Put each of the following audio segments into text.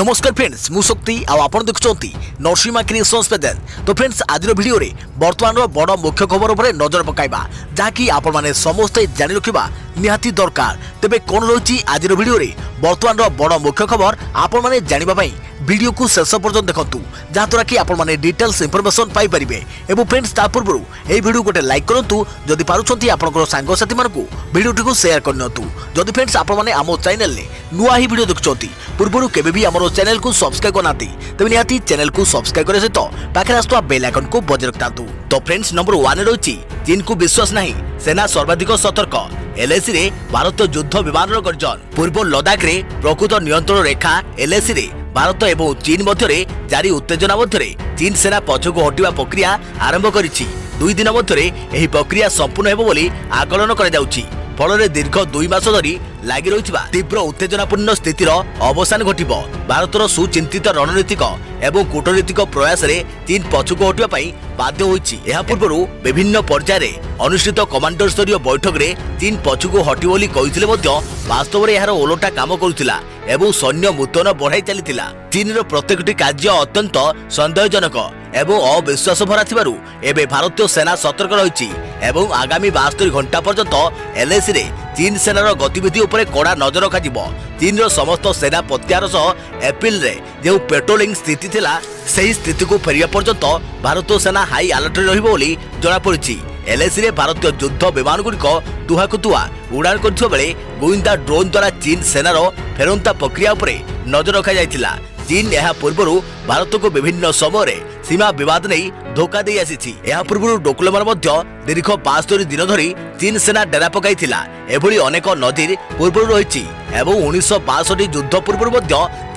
नमस्कार फ्रेंड्स मु शक्ति आपण देखुंती नरसिंहा क्रिएशंस पेजेस। तो फ्रेंड्स आज वीडियो रे वर्तमान बड़ मुख्य खबर उपर नजर पकाइबा जहाँकि आपण माने समस्ते जानि रखिबा निहाती दरकार। तेबे कोन रही आज वीडियो रे वर्तमान बड़ मुख्य खबर आपण माने जानिबा पई वीडियो को शेष पर्यंत देखंतु जहाँद्वारा कि आपण माने डिटेल्स इंफॉर्मेशन पाई परिबे। एवं फ्रेंड्स ता पूर्व ए वीडियो गोटे लाइक करंतु जदि पारुछंती आपनकर सांग साथी मानकु वीडियो को शेयर करनतु। जदि फ्रेंड्स आपण माने आमो चैनल ले नुआ ही वीडियो देखुछंती पूर्व केबे भी हमरो चैनल को सब्सक्राइब करनाती तबे निहाती चैनल को सब्सक्राइब करे सहित पाखे आस्तुवा बेल आइकन को बजाय रखतांतु। तो फ्रेंड्स नंबर 1 रही चीन को विश्वास नहीं सेना सर्वाधिक सतर्क। एलएसी रे भारत युद्ध विमान गर्जन। पूर्व लद्दाख रे प्रकृत नियंत्रण रेखा एलएसी रे भारत एवं चीन मध्य जारी उत्तेजना मध्य चीन सेना पछकु हटिवा प्रक्रिया आरंभ करिछि। 2 दिन मध्य एही प्रक्रिया संपूर्ण हेबो बोली आकलन करा जाउछि। फल दीर्घ 2 मास धरी लगी रही तीव्र उत्तेजनापूर्ण स्थितिर अवसान घटिबो। भारतर सुचिंतित रणनीतिक एवं कूटनीतिक प्रयास रे चीन पछकु हटिबा बाध्य होइछि। एहा पूर्वरु विभिन्न पर्याय अनुष्ठित कमांडर स्तरीय बैठक रे चीन पछकु हटि बोली कहिथिले मध्य वास्तव रे एहार ओलटा काम करुथिला एवं सैन्य मुतयन बढ़ाई चलीथिला। चीन प्रत्येकटी कार्य अत्यंत सन्देहजनक एवं अविश्वास भरा थिबारु एबे भारतीय सेना सतर्क रहिछि एवं आगामी 72 घंटा पर्यंत एलएसी रे चीन सेनार गतिविधि उपरे कड़ा नजर रखाजिबो। चीन रो समस्त सेना प्रत्याहार सह एप्रिल रे जो पेट्रोलिंग स्थिति थिला सही स्थिति को फेरिया पर्यंत भारतीय सेना हाई अलर्ट रे रहिबो बोली जणा पड़िछि। एलएसी रे भारतीय युद्ध विमान गुड़िक तुहाकु तुहा उड़ान करथिबा बेले गोइंदा ड्रोन द्वारा चीन सेनार फेरंता प्रक्रिया उपरे नजर रखा जायतिला। चीन यह पूर्व भारत को विभिन्न समय सीमा विवाद नहीं धोखा दे आसी। यह पूर्व डोकलम दीर्घ 72 दिन धरी चीन सेना डेरा पकाई एभली अनेक नजीर पूर्व रही। 1962 युद्ध पूर्व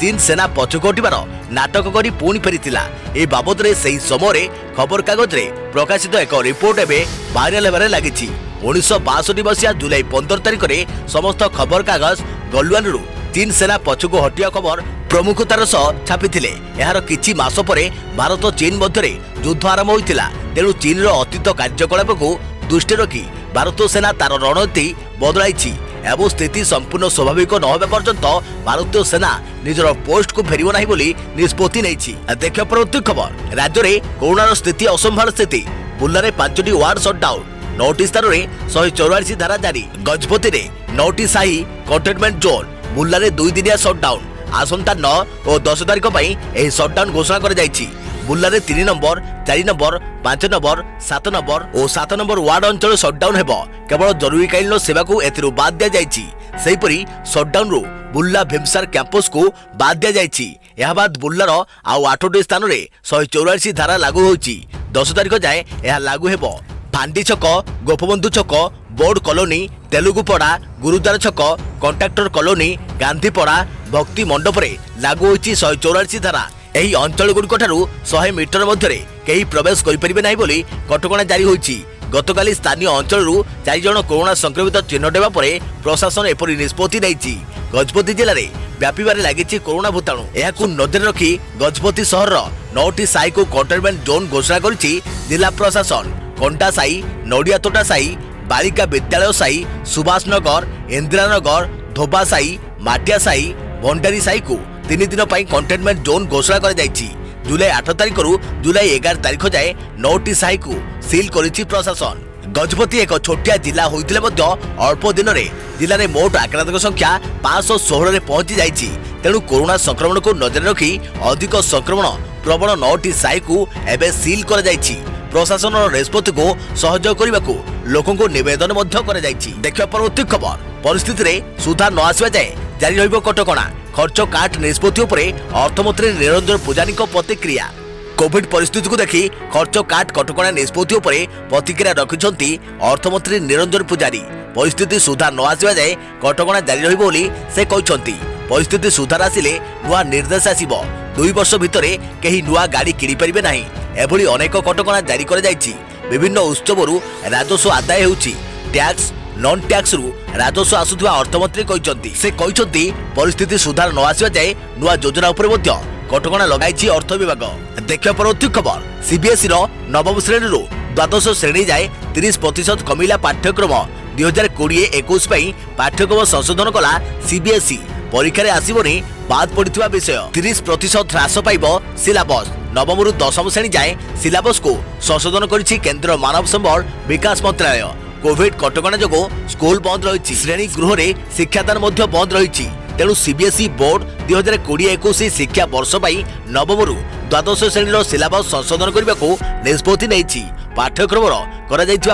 चीन सेना पछकु हटिबार नाटक करी पुणी फेरीथिला। ए बाबद रे सही समय खबर कागज रे प्रकाशित एक रिपोर्ट एबे वायरल हेबारे लागिछि। 1962 मसीहा जुलाई 15 तारिख रे समस्त खबर कागज गलवानरू चीन सेना पछकु हटिया खबर प्रमुखतार सह छापिथिले। एहार किछि मास परे भारत चीन मध्य युद्ध आरंभ होइतिला। तेणु चीन रो अतीत कार्यकलाप को दृष्टि रखी भारत सेना तार रणनीति बदलाइछि एवं स्थिति संपूर्ण स्वाभाविक न होबा पर्यंत भारतीय सेना निजर पोस्ट को फेरिबो नाही बोली निष्पत्ति नैछि। देखियो परवर्ती खबर। राज्य रे कोरोना स्थिति असंभाल स्थिति। बुल्ला रे 5टी वार्ड शटडाउन। 9टी स्थान रे 184 धारा जारी। गजपति रे 9टी साही कंटेनमेंट जोन। बुल्ला रे 2 दिनिया शटडाउन। आसंता 9 और 10 तारिख पई एही शटडाउन घोषणा कर जायछि। बुल्ला रे 3 नंबर 4 नंबर 5 नंबर 7 नंबर और 7 नंबर वार्ड अंचल शटडाउन हेबो। केवल जरूरीकालीन सेवा को एथिरु बाद दिया जायछि। सेहिपरि शटडाउन रो बुल्ला भीमसार कैंपस को बाद दिया जायछि। एहा बाद बुल्लार आउ 8टी स्थान रे 184 धारा लागू होछि। 10 तारिख जाए एहा लागू हेबो। फांडी छक, गोपबंधु छक, बोर्ड कॉलोनी, तेलुगुपड़ा, गुरुद्वार छक, कंट्राक्टर कॉलोनी, गांधीपड़ा, भक्ति मंडप रे लागू होछि 184 धारा। एही अंचल गुड़िक ठारू 100 मीटर मध्य कहीं प्रवेश करिपरिबे नाही बोली कटकणा जारी होइछि। गतकाली स्थानीय अंचल 4 जन कोरोना संक्रमित चिन्हट हेबा परे प्रशासन एपरि निष्पत्ति नैछि। गजपति जिले में व्यापार लगी कोरोना भूताणु। यह नजर रखी गजपति सहर 9टी साई को कंटेनमेंट जोन घोषणा करिछि जिला प्रशासन। कंटा साई, नड़िया तोटा साई, बालिका विद्यालय साई, सुभाष नगर, इंदिरानगर, धोबा साई, माटिया साई, भंडारी साई को 3 दिन पर कंटेनमेंट जोन घोषणा कर जायछि। जुलाई 8 तारिख रु जुलाई 11 तारिख जाए 9टी साई को सील करिछि प्रशासन। गजपति एक छोटिया जिला होइतिले मध्य अल्प दिन रे जिले में मोट आक्रांतक संख्या 516 रे पहुंची जाइछि। तेणु कोरोना संक्रमण को नजर रखी अधिक संक्रमण प्रबल 9टी साई को एबे सील कर जाइछि। प्रशासन निष्पत्ति को सहयोग करने को लोकों को निवेदन कर जाइछि। देखियो परवर्ती खबर। परिस्थिति रे सुधार न आसवा जाए जारी रहिबो कटकणा। खर्च काट निष्पत्ति उपरे अर्थमंत्री निरंजन पुजारी प्रतिक्रिया। कोविड परिस्थिति को देखी खर्च काट कटकणा निष्पत्ति उपरे प्रतिक्रिया रखिछंती अर्थमंत्री निरंजन पुजारी। परिस्थिति सुधार न आसवा जाए कटकणा जारी रहिबो बोली से कहछंती। परिस्थिति सुधार आसिले नुआ निर्देश आसिबो। 2 वर्ष भितरे केही नुआ गाड़ी किनि परिबे नाही एभली अनेक कटकणा जारी कर जाइछि। विभिन्न उत्सवरु राजस्व आदाय हेउछि। टैक्स नॉन टैक्स रु राजस्व आसुथुवा अर्थमंत्री कहछंती। से कहछंती परिस्थिति सुधार न आसवा जाए नुआ योजना उपरे मध्य कटकणा लगाइछि अर्थ विभाग। देखियो परवर्ती खबर। सीबीएसई रो नवम श्रेणी रु द्वादश श्रेणी जाए 30% कमिला पाठ्यक्रम। 2020-21 पाठ्यक्रम संशोधन कला सीबीएसई। परीक्षा आसबनी बाद पड़ा विषय 30% ह्रास पाइब सिलेबस। नवम रु दशम श्रेणी जाए सिलेबस को संशोधन करिछि केंद्र मानव संबल विकास मंत्रालय। कोविड कटकणा जोगो स्कूल बंद रही, श्रेणी गृह में शिक्षादान बंद रही। तेणु सीबीएसई बोर्ड 2020-21 शिक्षा वर्ष पर नवम रु द्वादश श्रेणी सिलेबस संशोधन करने को निष्पत्ति नहीं। पाठ्यक्रम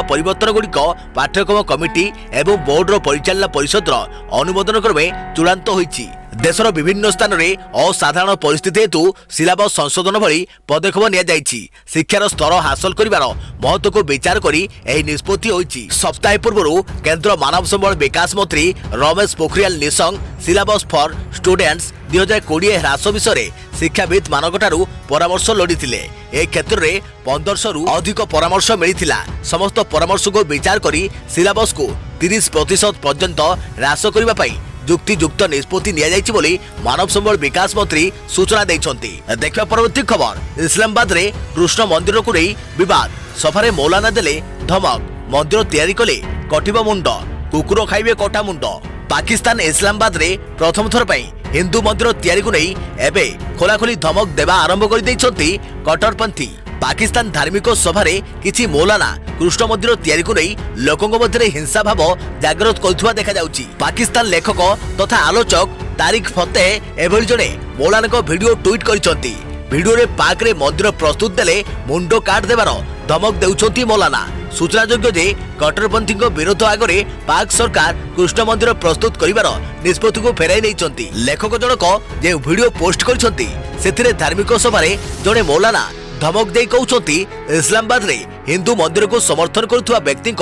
परिवर्तन गुड़िक पाठ्यक्रम कमिटी एवं बोर्डर परिचालना परिषद अनुमोदन क्रमे चूड़ांत होईछि। देशर विभिन्न स्थान में असाधारण परिस्थिति हेतु सिलेबस संशोधन भली पदक्षेप निया जायछि। शिक्षार स्तर हासिल करिवार महत्व को विचार करी एही निष्पत्ति होईछि। सप्ताह पूर्व केंद्र मानव संबल विकास मंत्री Ramesh Pokhriyal Nishank syllabus for students 2020 ह्रास विषय शिक्षाविद मानकठारू परामर्श लोड़ीथिले। ए क्षेत्र में 1500 रु अधिक परामर्श मिलिथिला। समस्त परामर्श को विचार करी सिलेबस को 30% पर्यंत ह्रास करबा पई युक्तियुक्त निष्पत्ति निया जायछि बोली मानव संबल विकास मंत्री सूचना दैछन्ति। देखिबा परवर्ती खबर। इस्लामाबाद रे कृष्ण मंदिर को नहीं विवाद, सफारे मौलाना देले धमक। मंदिर तैयारी कले कटिब मुंड, कुकुर खाइबे कटा मुंड। पाकिस्तान इस्लामाबाद रे प्रथम थर पई हिंदू मंदिर तैयारी को नहीं एबे खोलाखोली धमक देवा आरंभ कर दैछन्ति कट्टरपंथी। पाकिस्तान धार्मिक सभारे किछि मौलाना कृष्ण मंदिर तैयारी को नहीं लोकों मध्य हिंसा भाव जागृत करुवा देखा जाउछि। पाकिस्तान लेखक तथा आलोचक तारिक फतेह एभली जड़े मौलाना भिडियो ट्वीट करिसंति। भिडियो रे पाक रे मंदिर प्रस्तुत देले मुंडो काट देवार धमक देउछन्ति मौलाना। सूचनायोग्य जे कट्टरपंथी विरोध आगे पाक सरकार कृष्ण मंदिर प्रस्तुत करिवार निष्पत्ति को फेराई नहीं। लेखक जनक जे भिडियो पोस्ट करिसंति सेथिरे धार्मिक सभारे जड़े मौलाना धमक दे कहउछन्ति इस्लामाबाद रे हिंदू मंदिर को समर्थन करुवा व्यक्ति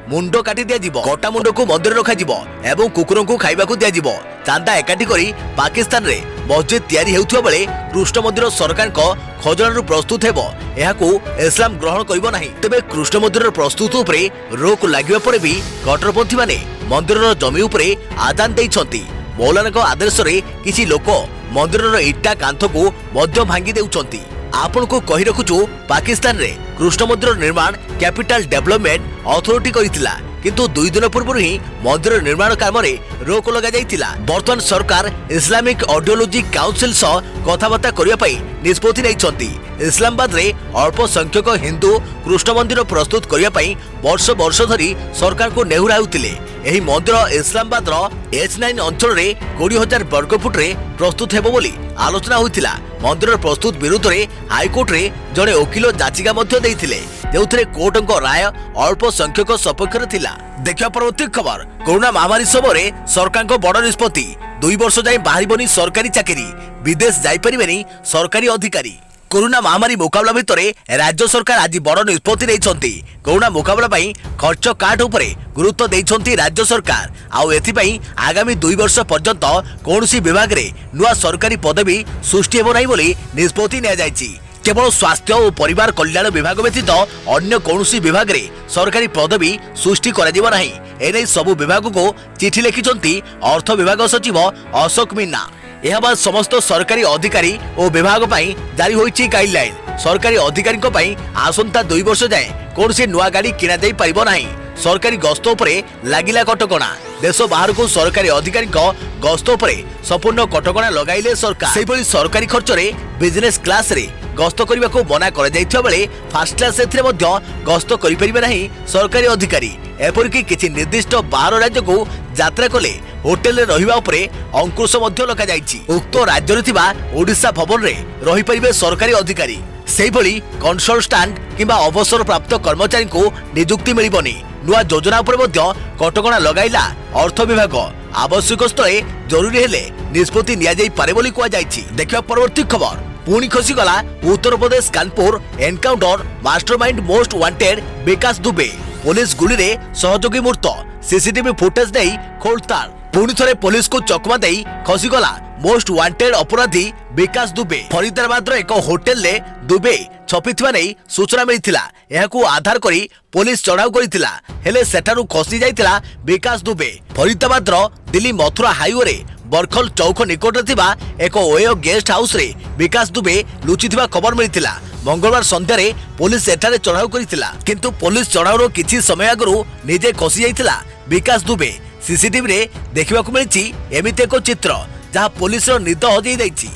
मुंड काटी दिया जिवो, कटा मुंड को मंदिर रखा जिवो एवं कुकुर को खाइबा को दिया जिवो। चांदा एकाठी करी पाकिस्तान रे मस्जिद तैयारी हेउथुवा बेले कृष्ण मंदिर सरकार को खजनारू प्रस्तुत हेबो, एहाकू इस्लाम ग्रहण करिबो नाही। तेबे कृष्ण मंदिर प्रस्तुत उपरे रोक लागिबा परे भी कट्टरपंथी माने मंदिर जमी उपरे आदान दैछन्ति। मौलाना आदेश रे किछि लोक मंदिर इटा कांथ को मध्य भांगी देउछन्ति। आपण को कही रखुचु पाकिस्तान रे कृष्ण मंदिर निर्माण कैपिटल डेवलपमेंट अथॉरिटी करितिला, किंतु 2 दिन पूर्व ही मंदिर निर्माण काम रे रोक लगा जाइतिला। वर्तमान सरकार इस्लामिक आइडियोलॉजी काउंसिल सह कथाबार्ता करिया पई निष्पत्ति नैछन्ति। इस्लामाबाद रे अल्प संख्यक हिंदू कृष्ण मंदिर प्रस्तुत करिया पई वर्ष वर्ष धरी सरकार को नेहुराउतिले। एही मंदिर इस्लामाबाद रो H9 अंचल रे 20,000 वर्ग फुट रे प्रस्तुत हेबो बोली आलोचना होइतिला। मंदिर प्रस्तुत विरुद्ध रे हाईकोर्ट रे जड़े वकिल याचिका मध्य देइथिले, जेउथरे कोर्टक राय अल्प संख्यक सपक्ष रे थिला। देखिया परवर्ती खबर। कोरोना महामारी समय सरकार को बड़ निष्पत्ति, 2 वर्ष जाए बाहरिबनी सरकारी चाकरी, विदेश जाई परिबेनी सरकारी अधिकारी। कोरोना महामारी मुकाबला भितर राज्य सरकार आज बड़ निष्पत्ति नैछन्ति। कोरोना मुकाबला पई खर्च काट उपरे गुरुत्व दैछन्ति राज्य सरकार। आउ एथिपई आगामी 2 वर्ष पर्यंत कोनोसी विभाग रे नुआ सरकारी पदवी सृष्टि हेबो नाही बोली निष्पत्ति निया जायछि। केवल स्वास्थ्य और परिवार कल्याण विभाग व्यतीत अन्य कौनसी विभाग रे सरकारी पदवी सृष्टि कराजिबो नाही। एने सबु विभाग को चिठी लिखिछन्ति अर्थ विभाग सचिव अशोक मीना। यह बाद समस्त सरकारी अधिकारी और विभाग पई जारी होईछि गाइडलाइन। सरकारी अधिकारी को पई आसंता 2 वर्ष जाए कौनसी नुआ गाड़ी किना जाई परिबो नाही। सरकारी गस्त उपरे लागिला कटकणा। देश बाहर को सरकारी अधिकारी गस्त उपरे संपूर्ण कटकणा लगाइले सरकार। सेबोली सरकारी खर्च रे बिजनेस क्लास रे गस्त करने को मना कर बेले फास्ट क्लास एथिरे मध्य गस्त करि परिबे नाही सरकारी अधिकारी। एपरिक किछि निर्दिष्ट बाहर राज्य को यात्रा कले होटेल रे रहिबा उपरे अंकुश मध्य लगा जाइछि। उक्त राज्य रे थिबा ओडिशा भवन रे रहि परिबे सरकारी अधिकारी। सेहिभली कन्सल्टांट किंबा अवसर प्राप्त कर्मचारी को नियुक्ति मिलिबनी। नुआ योजना उपर मध्य कटकणा लगाइला अर्थ विभाग। आवश्यक स्थले जरूरी हेले निष्पत्ति निया जाई पारे बोली कुआ जाइछि। देखिबा परवर्ती खबर। पुणी खसीगला Uttar Pradesh Kanpur encounter mastermind most wanted Vikas Dubey. Police गुली रे सहयोगी मूर्त, सीसीटीवी फुटेज नहीं खोलताल। पुणी थरे पुलिस को चकमा देई खसीगला मोस्ट वांटेड अपराधी विकास दुबे। फरीदाबाद एक होटेल रे दुबे छपिथिबा नै सूचना मिलिथिला। एहाकू आधार करी पुलिस चढ़ाऊ करिथिला, हेले सेठारु खसी जाइथिला विकास दुबे। फरीदाबाद दिल्ली मथुरा हाईवे रे बरखल चौक निकट थिबा एक ओयो गेस्ट हाउस रे विकास दुबे लुचिथिबा खबर मिलिथिला। मंगलवार संध्यारे पुलिस एठारे चढ़ाऊ करिथिला, किंतु पुलिस चढ़ाऊर किछि समय आगरु निजे खसी जाइथिला विकास दुबे। सीसीटीवी रे देखिबाकू मिलिछि एमिति एक चित्र जहां पुलिस निद हजई जाइछि।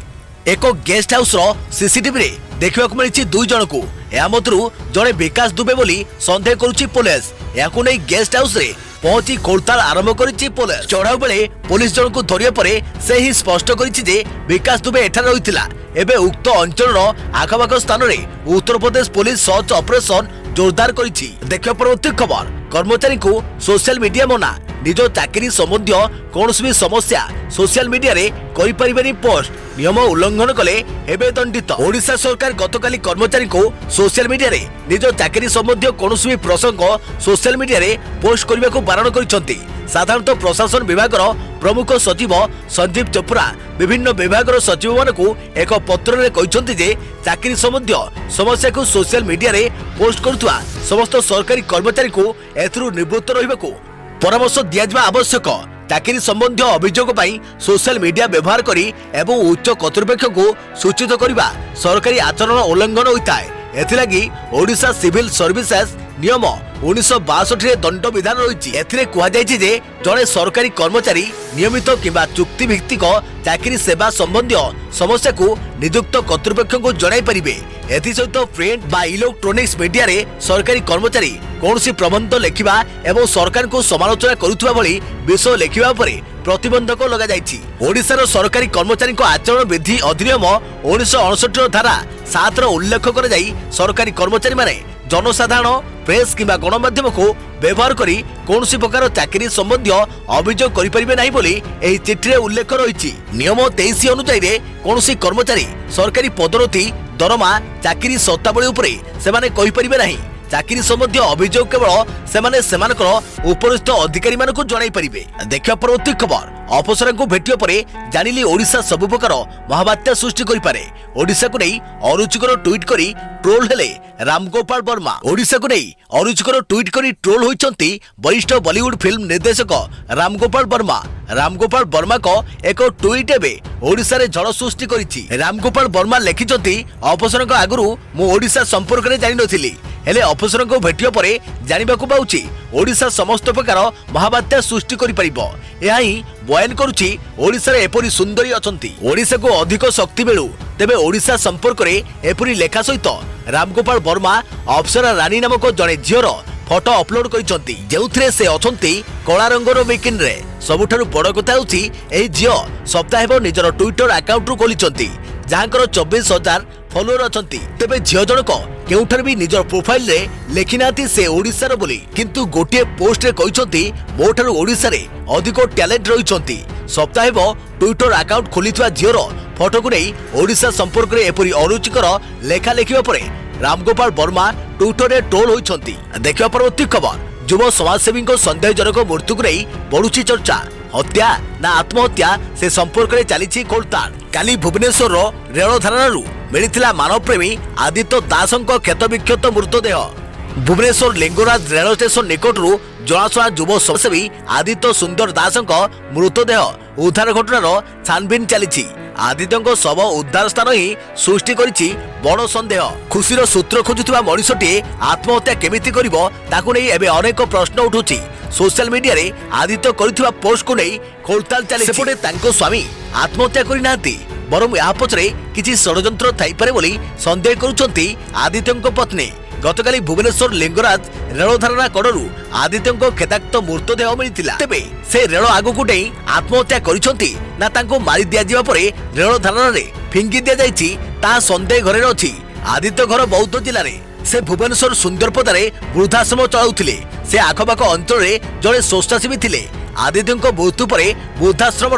एक गेस्ट हाउस रो सीसीटीवी रे देखिबा को मिलिछि 2 जन को। या मधुरु जड़े विकास दुबे बोली संदेह करुछि पुलिस। याकु नै गेस्ट हाउस रे पहुंची खोलताल आरंभ करिछि पुलिस। चढ़ाऊ बेले पुलिस जन को धरिया परे से ही स्पष्ट करिछि जे विकास दुबे एठार रहिथिला। एबे उक्त अंचल आखपाख स्थान रे Uttar Pradesh police search operation जोरदार करिछि। देखियो परवर्ती खबर। कर्मचारी को सोशल मीडिया मना। निज चाकरी संबंधी कौन भी समस्या सोशल मीडिया रे करि परिबेनी पोस्ट। नियम उल्लंघन कले हेबे दंडित। ओडिशा सरकार गतकाली कर्मचारी को सोशल मीडिया रे निज चाकरी संबंधी कौन भी प्रसंग सोशल मीडिया रे पोस्ट करने को बारण करिसंती। साधारणतः प्रशासन विभाग प्रमुख सचिव संजीव चोपड़ा विभिन्न विभाग सचिव मानकु एक पत्र रे कहिसंती जे चाकरी संबंधी समस्या को सोशल मीडिया रे पोस्ट करुवा समस्त सरकारी कर्मचारी को एथरु निवृत्त रहिबाकू परामर्श दिया आवश्यक। चाकरी संबंधी अभियोग पाई सोशल मीडिया व्यवहार करी एवं उच्च कर्तृपक्ष को सूचित करने सरकारी आचरण उल्लंघन होता है। एथिलागी ओडिशा सिविल सर्विसेज नियम 1962 रे दंड विधान रही। एथिरे कुहा जायछि जे जड़े सरकारी कर्मचारी नियमित किंबा चुक्ति भित्तिक चाकरी सेवा संबंधी समस्या को नियुक्त कर्तृपक्ष को जणाई परिबे। एथि सहित प्रिंट बा इलेक्ट्रोनिक्स मीडिया रे सरकारी कर्मचारी कौनसी प्रबंध लेखिबा एवं सरकार को समालोचना करुवा भली विषय लेखिबा परे प्रतिबंधक लगा जायछि। ओडिशार सरकारी कर्मचारी आचरण विधि अधिनियम 1968 धारा 7 उल्लेख कर जाई सरकारी कर्मचारी माने जनसाधारण प्रेस किंबा गणमाध्यम को व्यवहार करी कौन प्रकार चाकरी संबंधी अभियोग करें नहीं बोली एही चिठी रे उल्लेख रही। नियम 23 अनुसार कौन कर्मचारी सरकारी पदोन्नति दरमा चाकरी शर्तावली उपरे सेमाने कहि परिबे नहीं। चाकरी संबंधी अभियोग केवल सेमाने सेमानकर उपरिस्थ अधिकारी मानकु जणाई परिबे। देखिया परवर्ती खबर। अफसर को भेटिया परे जानिली ओडिशा सब प्रकार महाबात्या सृष्टि करि पारे। ओडिशा को नहीं अरुचिकर ट्वीट करी ट्रोल हेले रामगोपाल वर्मा। ओडिशा को नहीं अरुचिकर ट्वीट करी ट्रोल होइचंती वरिष्ठ बॉलीवुड फिल्म निर्देशक रामगोपाल वर्मा। रामगोपाल वर्मा को एक ट्वीट एबे ओडिशा रे झड़ सृष्टि करिछि। रामगोपाल वर्मा लेखिचंती अफसर आगुरु मु ओडिशा संपर्क रे जानि नथिली हेले अफसर को भेटिया परे जानिबाकू पाउछि ओडिशा समस्त प्रकार महाबात्या सृष्टि करि परिबो। एहा ही बयान करुछि ओडिशा रे एपरि सुंदरी अछंती। ओडिशा को अधिक शक्ति मिलु तेबे ओडिशा संपर्क रे एपरि लेखा सहित रामगोपाल वर्मा अप्सरा रानी नामक जड़े झीर फोटो अपलोड करिसंती जेउथरे से अछंती कला रंगर बिकिन रे। सबुठारु बड़ कथा होछि एही झील सप्ताह हेबो निजर ट्विटर अकाउंट रु खोलिसंती जहांकर 24,000 फॉलोअर अछंती। तेबे झील जनक केउठार भी निजर प्रोफाइल रे लेखिनाती से ओडिशार बोली किंतु गोटे पोस्ट रे कहिसंती मोठारु ओडिशा रे अधिक टैलेंट रहिसंती। सप्ताह हेबो ट्विटर अकाउंट खोलिथवा झीर फोटो को नहीं ओडिशा संपर्क रे एपरि अरुचिकर लेखा लेखिबा परे रामगोपाल वर्मा ट्विटर रे ट्रोल होइछंती। देखिबा परवर्ती खबर। युव समाजसेवी सन्देहजनक मृत्यु को नहीं बढ़ुची चर्चा। हत्या ना आत्महत्या से संपर्क में चली खोलताड़। काली भुवनेश्वर रेल धारणु मिलता मानवप्रेमी आदित्य दास क्षत विक्षत मृतदेह। भुवनेश्वर लिंगराज रेल स्टेशन निकटू जनाशुना युव समाजसेवी आदित्य सुंदर दास मृतदेह उद्धार घटनार छानबिन चली। आदित्य शव उद्धार स्थान ही सृष्टि करिछि बड़ संदेह। खुशीर सूत्र खोजुवा मनिषटी आत्महत्या केमिति करिवो ताकु नै एबे अनेक प्रश्न उठुछि। सोशल मीडिया रे आदित्य करिथिबा पोस्ट को नै खोलताल चली। सेपटे तांको स्वामी आत्महत्या करि नांती बरम या पछरे किछि षडयंत्र थाई पारे बोली संदेह करूछंती आदित्यक पत्नी। गतकाली भुवनेश्वर लिंगराज रेल धारणा कड़ू आदित्य खेताक्त मृतदेह मिलता। तेबे से रेल आगकू नहीं आत्महत्या करिसंती ना तांको मारी दिया जिबा परे रेल धारणा रे फिंगी दिया जायछि ता संदेह घरे अछि। आदित्य घर बौद्ध जिले में से भुवनेश्वर सुंदरपदारे वृद्धाश्रम चलाउथिले। से आखपाख अंचल रे जड़े स्वेच्छासेवी थिले। आदित्य मृत्यु पर वृद्धाश्रम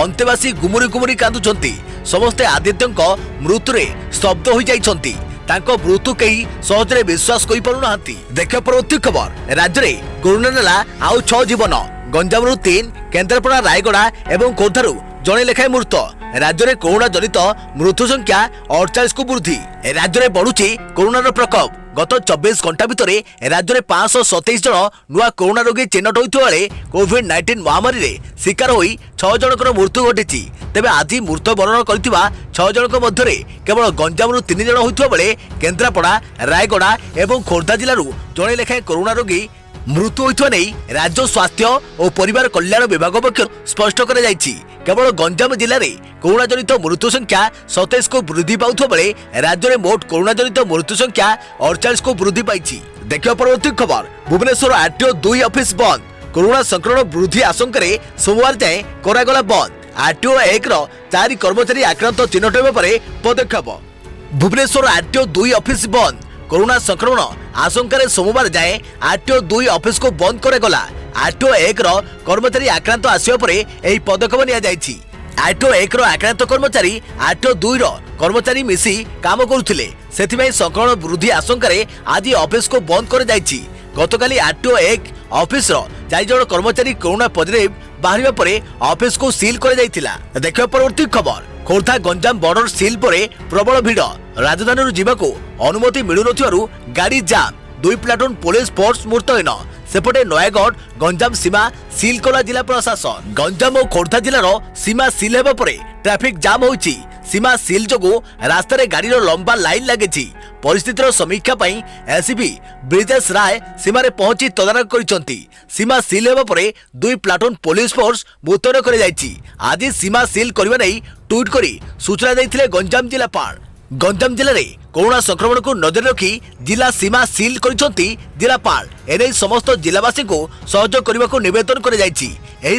अंतेवासी गुमुरी गुमुरी कांदुछंती। समस्ते आदित्य मृत्यु रे स्तब्ध हो जाइछंती। तांको मृत्यु कहीं सहजरे विश्वास करि पारु नांती। देखियो परवर्ती खबर। राज्य में कोरोना नेला आउ 6 जीवन। गंजामरु 3, केन्द्रापड़ा रायगड़ा एवं खोर्धारू जड़े लेखाएं मृत। राज्य में कोरोना जनित मृत्यु संख्या 48 को वृद्धि। राज्य में बढ़ुची कोरोनार प्रकोप। गत 24 घंटा भितर राज्य में 527 जन नुआ कोरोना रोगी चिन्हट होता बेले कोविड-19 महामारी रे शिकार होई 6 जनकर मृत्यु घटी। तेबे आज मृत्युवरण करथिबा 6 जनक मध्यरे केवल गंजामरु 3 जन होइतबा बेले केन्द्रापड़ा रायगड़ा एवं खोर्धा जिल्लारू जणे लेखाएं कोरोना रोगी मृत्यु होइतबा नै राज्य स्वास्थ्य और परिवार कल्याण विभाग पक्षरु स्पष्ट करा जायछि। केवल गंजाम जिले में कोरोना जनित मृत्यु संख्या 27 को वृद्धि पाउथो बेले राज्य में मोट कोरोना जनित मृत्यु संख्या 48 को वृद्धि पाई। देखिए परवर्ती खबर, भुवनेश्वर आरटीओ 2 ऑफिस बंद। कोरोना संक्रमण वृद्धि आशंका सोमवार जाए करागला बंद। आरटीओ 1 4 कर्मचारी आक्रांत चिन्हट होगा पर पदक्षेप। भुवनेश्वर आरटीओ 2 ऑफिस बंद। कोरोना संक्रमण आशंका सोमवार जाए आरटीओ 2 ऑफिस को बंद करागला। आरटीओ 1 कर्मचारी आक्रांत आसिया पर यह पदक्षेप निया जायछि। आरटीओ 1 आक्रांत कर्मचारी आरटीओ 2 कर्मचारी मिसी काम करुथिले, सेथिबाई संक्रमण वृद्धि आशंका आज ऑफिस को बंद कर जायछि। गतकाली आरटीओ 1 ऑफिस 4 जन कर्मचारी कोरोना पॉजिटिव बाहरिबा परे ऑफिस को सील कर जायतिला। देखिए परवर्ती खबर, खोर्धा गंजाम बॉर्डर सील परे प्रबल भीड़। राजधानी जीवाको अनुमति मिलु नथिबारु गाड़ी जाम। 2 प्लाटून पुलिस फोर्स मुतयन। सेपटे नयागढ़ गंजाम सीमा सील कला जिला प्रशासन। गंजाम और खोर्धा जिलार सीमा सील हेबा परे ट्रैफिक जाम होइछि। सीमा सील जोगु रास्ता रे गाड़ी लंबा लाइन लगे। परिस्थितिर समीक्षा पई एसीपी ब्रिजेश राय सीमा रे पहुंची तदारक करिसंती। सीमा सील हेबा परे 2 प्लाटून पुलिस फोर्स मुतयन करे जाइछि। आज सीमा सील करबा नै ट्वीट करी सूचना दैथिले गंजाम जिलापाल। गंजाम जिले में कोरोना संक्रमण को नजर रखी जिला सीमा सील करिसंती जिलापाल। एने समस्त जिलावासी को सहयोग करने को निवेदन कर जाइछि।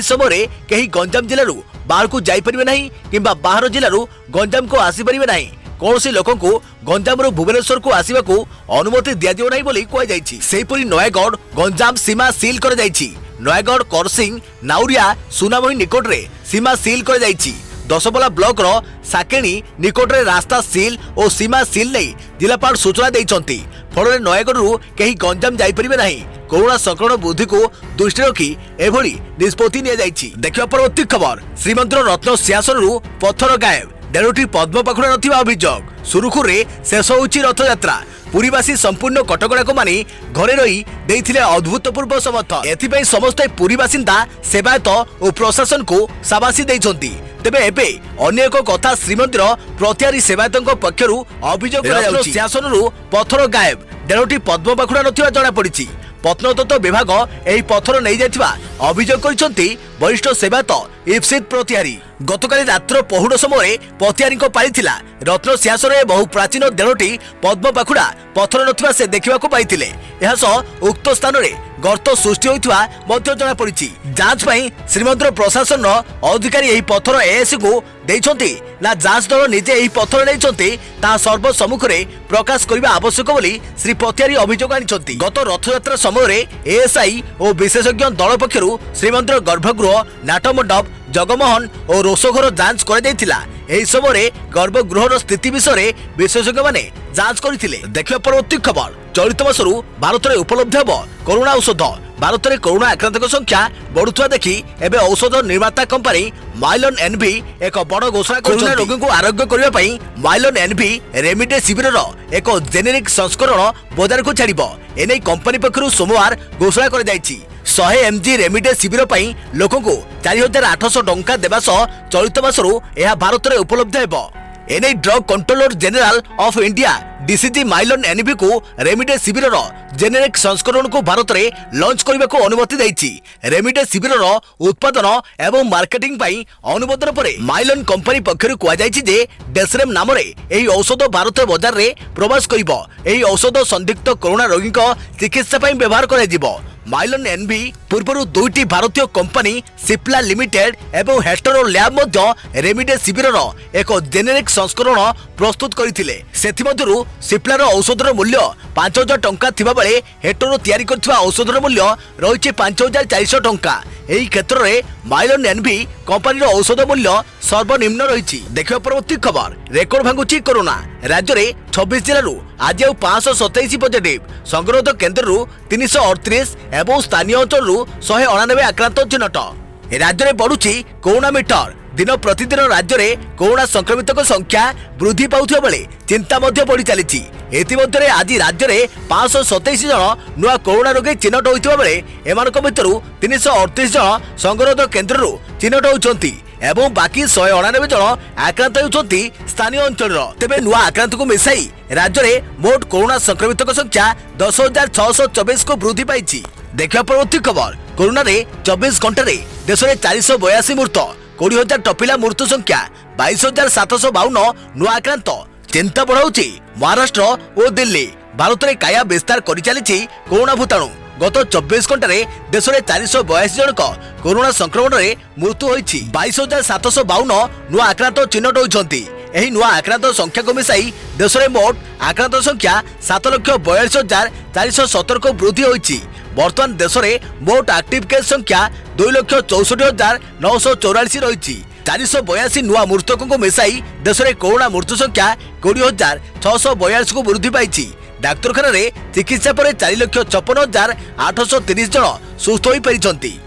समय कहीं गंजाम जिलू बाहर को जापरें नहीं किंबा बाहर जिलू गंजाम को आसीपारे नहीं। कौन लोक को गंजाम भुवनेश्वर को आसवा को अनुमति दिज्व नहीं बोली कहुई। सेहीपरि नयागढ़ गंजाम सीमा सील कर जाइछि। नयागढ़ करसिंग नाउरिया सुनामही निकट में सीमा सील कर जाइछि। दशपल्ला ब्लॉक रो साकेणी निकट रे रास्ता सील और सीमा सील नहीं जिलापाल सूचना देइछंती। फल नयागढ़ कहीं गंजाम जापरें नहीं। कोरोना संक्रमण वृद्धि को दृष्टि रखी एभली निष्पत्ति निया जाइछि। देखिए परवर्ती खबर, श्रीमंदिर रत्न सिंहासन पत्थर गायब। 13टी पद्म पाखुड़ा नथिबा अभियोग। सुरुखुरे शेष होछि रथयात्रा। पुरीवासी संपूर्ण कटकड़ा को मानि घरे रही देइथिले अद्भुतपूर्व समर्थन। एथिपई समस्त पुरी बासिंदा सेवायत और प्रशासन को शाबाशी देइछंती। तेबे एबे अन्य एक कथा, श्रीमंदिर प्रतिहारी सेवायतों पक्षरु अभियोग करायाउछि। सिंहासनरु पत्थर गायब। 13टी पद्म पाखुड़ा नथिबा जणा पड़िछि। प्रत्नतत्व विभाग एही पत्थर नहीं जाइथिबा अभियोग करिसंती वरिष्ठ सेवायत इप्सित प्रतिहारी। गतकाली रात्र पहुड़ समय प्रतिहारी पाइथिला रत्न सिंहासन बहु प्राचीन 13टी पद्म पाखुड़ा पत्थर नथिबा से देखा पाइथिले। एहा सह उक्त स्थान में गर्त सृष्टि होइथिबा मध्य जणा पड़िछि। जांच पई श्रीमंदिर प्रशासन अधिकारी एही पत्थर एएससी को देइछंती ना जांच दल निजे एही पत्थर नेइछंती ता सर्व सम्मुख रे प्रकाश करिबा आवश्यक बोली श्री प्रतिहारी अभियोग आनिछंती। गत रथयात्रा समय एएसआई और विशेषज्ञ दल पक्षरु श्रीमंदिर गर्भगृह, नाटमंडप, जगमोहन और रोषघर जांच कर समय गर्भगृहर स्थिति विषय विशेषज्ञ माने जांच करथिले। देखिए परवर्ती खबर, चलित मासरू भारत में उपलब्ध हेब कोरोना औषध। भारत में कोरोना आक्रांतक संख्या बढ़ुवा देखि एबे औषध निर्माता कंपनी माइलन एनवी एक बड़ घोषणा कोरोना रोगी को आरोग्य करने पई माइलन एनवी रेमडेसिविर एक जेनेरिक संस्करण बाजार को छाड़िबो। एने कंपनी पक्षरु सोमवार घोषणा कर जाइछि। 100 mg रेमडेसिविर पई लोक को 4800 टंका देबा सह चलित मासरू यह भारत में उपलब्ध हेबो। एने drug controller general of India DCGI Mylan NV को रेमडेसिविर जेनेरिक संस्करण को भारत में लॉन्च करने को अनुमति देइछि। रेमडेसिविर उत्पादन एवं मार्केटिंग पई अनुमोदन परे माइलन कंपनी पक्षरु कुआ जाइछि जे डेसरेम नाम रे एही औषध भारत बाजार रे प्रवेश करिवो। एही औषध संदिग्ध कोरोना रोगी को चिकित्सा पई व्यवहार करा जिवो। माइलन एनवी पूर्व 2टी भारतीय कंपनी सिप्ला लिमिटेड एवं हेक्टर लैब मध्य रेमडेसिविर एक जेनेरिक संस्करण प्रस्तुत करथिले। सेथिमध्यरु सिप्लार औषधर मूल्य 5000 टंका थिबा बेले हेक्टर तयारी करथिबा औषधर मूल्य रहिछि 5400 टंका। एही क्षेत्र में माइलन एनवी कंपनी औषध मूल्य सर्वनिम्न रही। देखिए परवर्ती खबर, रेकर्ड भांगुची कोरोना। राज्य में 26 जिलू आज 527 पॉजिटिव। संगरोध केन्द्र 338 एवं स्थानीय अंचल 199 आक्रांत चिन्हट। राज्य में बढ़ुची कोरोना मीटर। दिन प्रतिदिन राज्य में कोरोना संक्रमित संख्या वृद्धि पाउथिबा बेले चिंता मध्य बढ़ी चली। एतिमध्यरे आज राज्य में 527 जन नुआ कोरोना रोगी चिन्हट होइथिबा बेले एमानक भितरु 338 जन संगरोध केन्द्र चिन्हट होउछंती एवं बाकी 199 जन आक्रांत होउछंती स्थानीय अंचल। तेबे नुआ आक्रांत को मिसाई राज्य में मोट कोरोना संक्रमित संख्या 10,624 को वृद्धि पाई। देखिए परवर्ती खबर, कोरोना रे 24 घंटे देश में 482 मृत। 20,000 टपिला मृत्यु संख्या 22,752 नुआ आक्रांत चिंता बढ़ाऊँच महाराष्ट्र और दिल्ली। भारत में काया विस्तार कर चली कोरोना भूताणु। गत 24 घंटे देश में 482 जनक कोरोना संक्रमण में मृत्यु होती। 22,752 नुआ आक्रांत चिन्हट होती। एही नुआ आक्रांत संख्या को मिसाई देश में मोट आक्रांत संख्या 7,42,417 को वृद्धि होती। वर्तमान देश में मोट एक्टिव केस संख्या 2,64,944 रही। 482 नुआ मृतकों को मिसाई देश में कोरोना मृत्यु संख्या 20,642 को वृद्धि पाई। डाक्तरखाना चिकित्सा पर 4,56,830 जन सुस्थ हो पारिछंती।